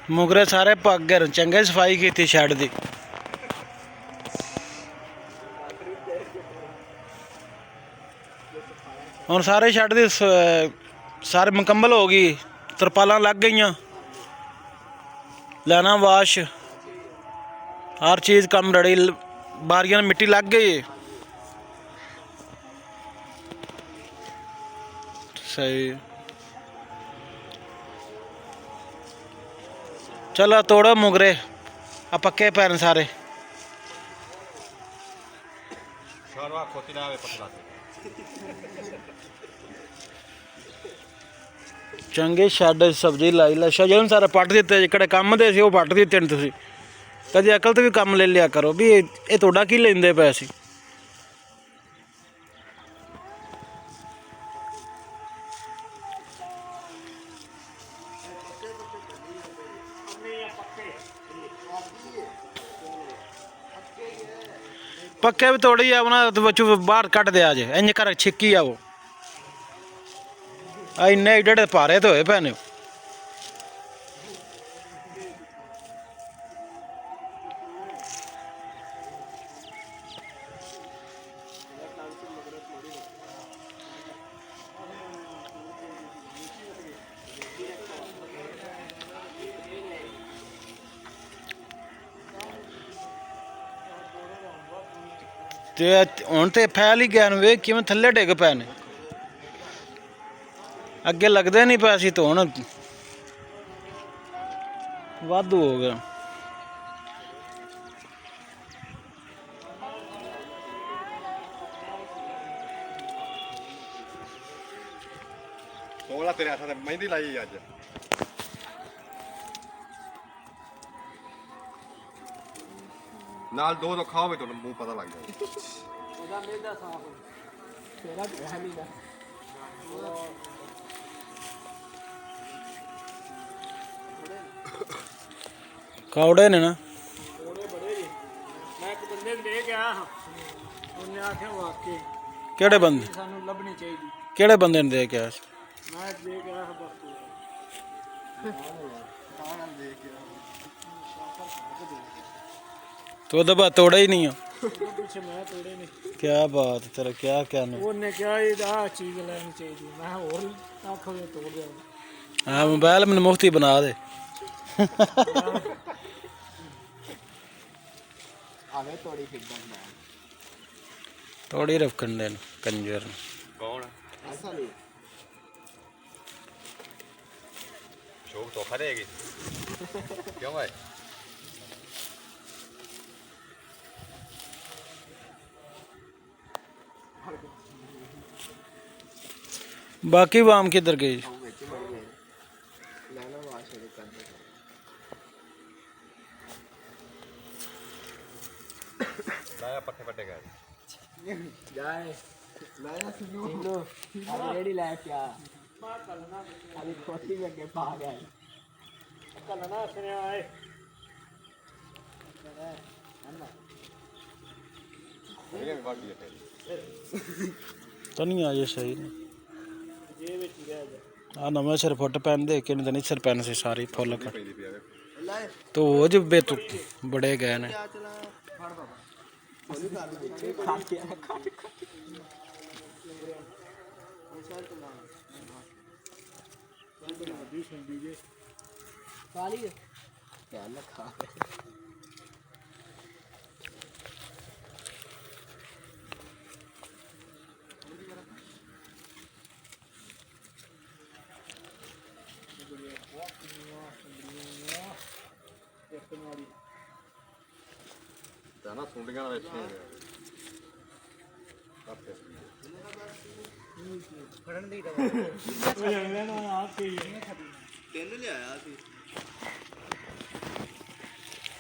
मुगरे सारे पक गए, चंगे सफाई की थी शैड दी। हुण सारे शैड दी सारे मुकम्मल हो गई, तरपालां लग गई, लाना वाश हर चीज़ कम रड़ी, बारियां मिट्टी लग गई। सही, चलो तोड़ो मुगरे, आ पक्के पैन सारे। चंगे शैड सब्जी लाई ला, शजन सारे पट दिते, जिहड़े कम दे सी ओह पट दिते ने। तुसीं कदी अकल तो भी कम ले लिया करो भी, ये तुहाडा की लैंदे पए सी। पक्के भी तोड़ी आ उन्हें बच्चों बाहर कट दिया जे, इंज कर छिक्की आ वो इन्ने एडे भारे तो होए पे ने। ते हुण ते फैल ही गया, वे किवें थल्ले डिग पए ने, अगे लगदे नहीं पे सी, तो हुण वाधू हो गया। तेरे हाथ मेहंदी लाई अज नाल दो तो खाओ भी, तो मुंह पता लग जाए। कौड़े ने ना, मैं एक बंदे दे गया, उन्हें आख्या वाकई केड़े बंदे, सानू लभनी चाहिए। केड़े बंदे ने दे के आया? मैं दे गया तो दबा तोड़ा ही नहीं है। पीछे मैं तोड़े नहीं। क्या बात है तेरा, क्या कहना। उन्हें क्या ये चीज लेनी चाहिए, मैं और आखो ये तोड़ दिया। हाँ मोबाइल मैंने मुफ्ती बना दे। तोड़ी रखन दे कंजर कौन शोक तो खरेगी क्यों भाई? बाकी वाम किधर गई? लाया पट्टे पट्टे गए जाए लाया सुनो अब रेडी ला क्या अभी खोटी में के पा गए कल ना सुने आए ये भी बात है तो नहीं आए सही ने। जे विच रह जा आ नवे सिर फुट पैन दे के नहीं सिर पैन से सारी फुल कर पैंदी पिया तो वो जो बेतु बड़े गए ने। काली क्या लखा ना सुंडियां बैठे फड़न दी ना आप के तीन ले आया सी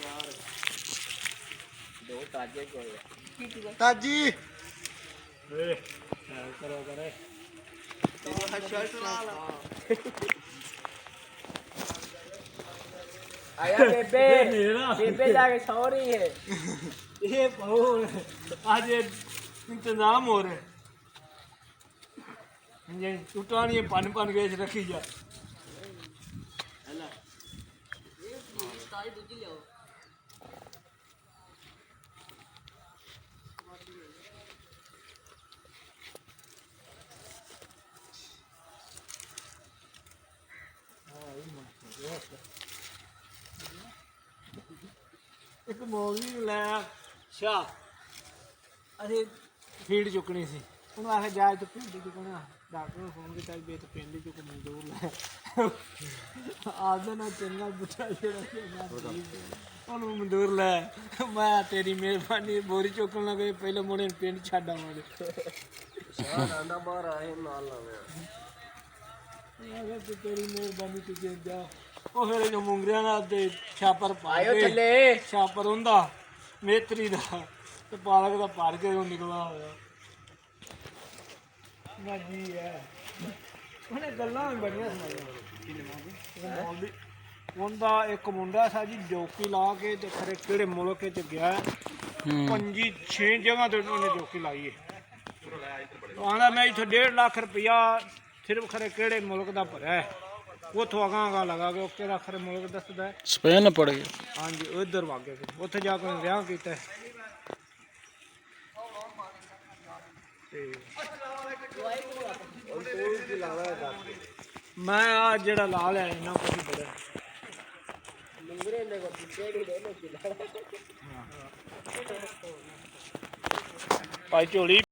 चार दो ताजे को ताजी ए करो करे शर्ट ला आया बेबे बेबे जाके सो रही है ये बहुत आज इंतजाम हो रहे ये उठानी पन पन के रखी जा ਇੱਕ ਮੌਲਵੀ ਨੂੰ ਲੈ ਸ਼ਾ ਅਸੀਂ ਫੀਡ ਚੁੱਕਣੀ ਸੀ ਉਹਨੂੰ ਆਖਿਆ ਜਾ ਤੇ ਪਿੰਡ ਚੁੱਕਣਾ ਡਾਕਟਰ ਨੂੰ ਫੋਨ ਕੀਤਾ ਵੀ ਤੇ ਪਿੰਡ ਚੁੱਕ ਮਜ਼ਦੂਰ ਲੈ ਆਦੇ ਨਾਲ ਚੰਗਾ ਬੁੱਢਾ ਜਿਹੜਾ ਸੀ ਉਹਨੂੰ ਮਜ਼ਦੂਰ ਲੈ ਮੈਂ ਤੇਰੀ ਮਿਹਰਬਾਨੀ ਬੋਰੀ ਚੁੱਕਣ ਲੱਗੇ ਪਹਿਲੇ ਮੁੰਡੇ ਨੂੰ ਪਿੰਡ ਛੱਡ ਆਵਾਂਗੇ ਸ਼ਾਹ ਆਂਦਾ ਬਾਹਰ ਆਏ ਨਾਲ ਲਾਵੇ ਮੈਂ ਤੇ ਤੇਰੀ ਮਿਹਰਬਾਨੀ ਤੇ ਜਾ ਉਹ ਫਿਰ ਇਹਨੂੰ ਮੁੰਗਰਿਆਂ ਨਾਲ ਤੇ ਛਾਪਰ ਪਾ ਆਇਓ ਕੇ ਚੱਲੇ ਛਾਪਰ ਹੁੰਦਾ ਮੇਤਰੀ ਦਾ ਤੇ ਪਾਲਕ ਦਾ ਭਰ ਕੇ ਉਹ ਨਿਕਲਾ ਹੋਇਆ ਨਾ ਜੀ ਹੈ ਉਹਨੇ ਗੱਲਾਂ ਵੀ ਬੜੀਆਂ ਸੁਣਾਈਆਂ ਉਹਦਾ ਇੱਕ ਮੁੰਡਾ ਸਾ ਜੀ ਜੋਕੀ ਲਾ ਕੇ ਤੇ ਖਰੇ ਕਿਹੜੇ ਮੁਲਕ ਤੇ ਗਿਆ 5-6 ਜਗ੍ਹਾ ਤੇ ਉਹਨੇ ਜੋਕੀ ਲਾਈ ਹੈ ਆਂਦਾ ਮੈਂ ਇੱਥੇ 1.5 ਲੱਖ ਰੁਪਇਆ ਸਿਰਫ ਖਰੇ ਕਿਹੜੇ ਮੁਲਕ ਦਾ ਭਰਿਆ ਉੱਥੋਂ ਅਗਾਂਹ ਲਗਾ ਕੇ ਉਹ ਕਿਹੜਾ ਖਰੇ ਮੁਲਕ ਦੱਸਦਾ ਸਪੇਨ ਪੜ ਗਿਆ ਹਾਂਜੀ ਉਧਰ ਵਾਗੇ ਫਿਰ ਉੱਥੇ ਜਾ ਕੇ ਵਿਆਹ ਕੀਤਾ ਤੇ ਮੈਂ ਆ ਜਿਹੜਾ ਲਾ ਲਿਆ ਇਹਨਾਂ ਕੁਝ ਬੜਾ ਮੰਗਰੇ ਨੇ ਕੋ ਪਿੱਛੇ ਦੇ ਦੇ ਭਾਈ ਝੋਲੀ